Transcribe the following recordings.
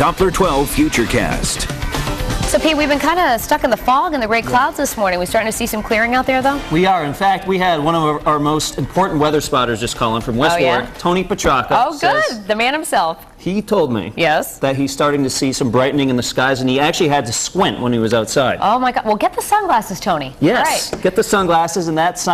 Doppler 12 Futurecast. So, Pete, we've been kind of stuck in the fog and the gray clouds this morning. We starting to see some clearing out there, though? We are. In fact, we had one of our most important weather spotters just calling from West Warwick, Tony Petrarca. Oh, good. The man himself. He told me that he's starting to see some brightening in the skies, and he actually had to squint when he was outside. Oh, my God. Well, get the sunglasses, Tony. Yes. All right. Get the sunglasses, and that's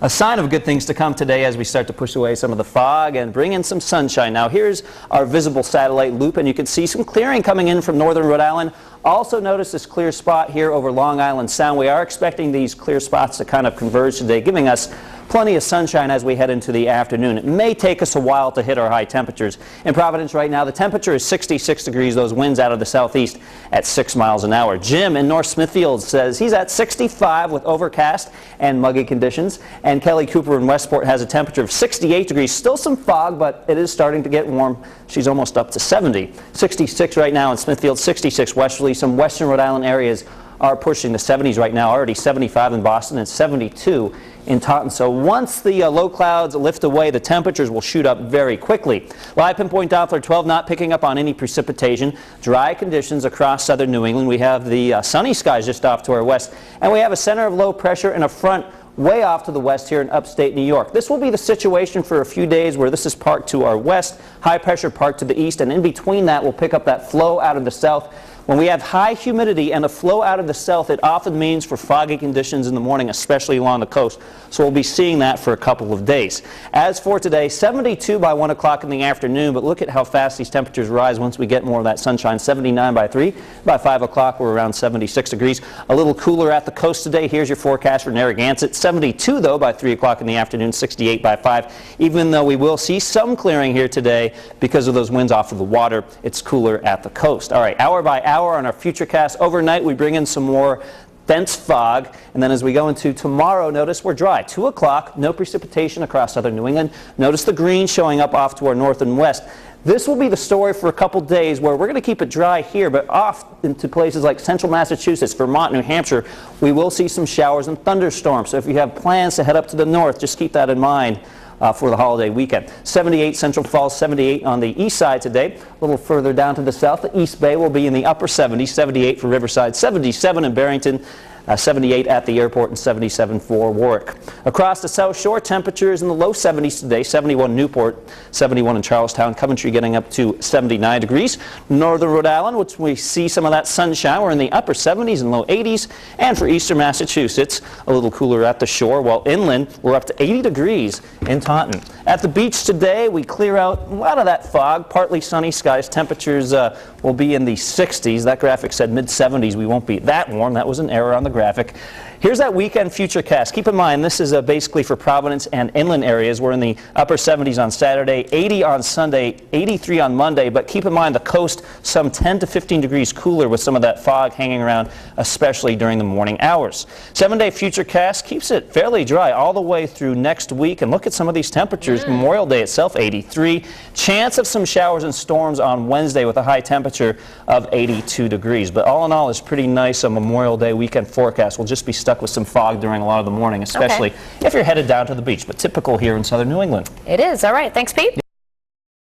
a sign of good things to come today as we start to push away some of the fog and bring in some sunshine. Now, here's our visible satellite loop, and you can see some clearing coming in from northern Rhode Island. Also notice this clear spot here over Long Island Sound. We are expecting these clear spots to kind of converge today, giving us plenty of sunshine as we head into the afternoon. It may take us a while to hit our high temperatures. In Providence right now, the temperature is 66 degrees, those winds out of the southeast at 6 miles an hour. Jim in North Smithfield says he's at 65 with overcast and muggy conditions. And Kelly Cooper in Westport has a temperature of 68 degrees. Still some fog, but it is starting to get warm. She's almost up to 70. 66 right now in Smithfield, 66 westerly. Some western Rhode Island areas are pushing the 70s right now, already 75 in Boston and 72 in Taunton. So once the low clouds lift away, the temperatures will shoot up very quickly. Live Pinpoint Doppler 12 not picking up on any precipitation. Dry conditions across southern New England. We have the sunny skies just off to our west, and we have a center of low pressure and a front way off to the west here in upstate New York. This will be the situation for a few days where this is parked to our west, high pressure parked to the east, and in between that we'll pick up that flow out of the south. When we have high humidity and a flow out of the south, it often means for foggy conditions in the morning, especially along the coast. So we'll be seeing that for a couple of days. As for today, 72 by 1 o'clock in the afternoon, but look at how fast these temperatures rise once we get more of that sunshine. 79 by 3. By 5 o'clock, we're around 76 degrees. A little cooler at the coast today. Here's your forecast for Narragansett. 72, though, by 3 o'clock in the afternoon, 68 by 5. Even though we will see some clearing here today because of those winds off of the water, it's cooler at the coast. All right, hour by hour on our Futurecast. Overnight, we bring in some more dense fog, and then as we go into tomorrow, notice we're dry. 2 o'clock, no precipitation across southern New England. Notice the green showing up off to our north and west. This will be the story for a couple days where we're going to keep it dry here, but off into places like central Massachusetts, Vermont, New Hampshire, we will see some showers and thunderstorms. So if you have plans to head up to the north, just keep that in mind for the holiday weekend. 78 Central Falls, 78 on the east side today. A little further down to the south, the East Bay will be in the upper 70s, 78 for Riverside, 77 in Barrington, 78 at the airport, and 77 for Warwick. Across the South Shore, temperatures in the low 70s today, 71 Newport, 71 in Charlestown, Coventry getting up to 79 degrees. Northern Rhode Island, which we see some of that sunshine, we're in the upper 70s and low 80s. And for eastern Massachusetts, a little cooler at the shore, while inland, we're up to 80 degrees in Taunton. At the beach today, we clear out a lot of that fog, partly sunny skies. Temperatures will be in the 60s. That graphic said mid-70s. We won't be that warm. That was an error on the graphic. Here's that weekend Futurecast. Keep in mind, this is basically for Providence and inland areas. We're in the upper 70s on Saturday, 80 on Sunday, 83 on Monday, but keep in mind the coast, some 10 to 15 degrees cooler with some of that fog hanging around, especially during the morning hours. 7-day Futurecast keeps it fairly dry all the way through next week, and look at some of these temperatures. Memorial Day itself, 83. Chance of some showers and storms on Wednesday with a high temperature of 82 degrees. But all in all, it's pretty nice. A Memorial Day weekend forecast. We'll just be stuck with some fog during a lot of the morning, especially if you're headed down to the beach, but typical here in southern New England. It is. All right. Thanks, Pete.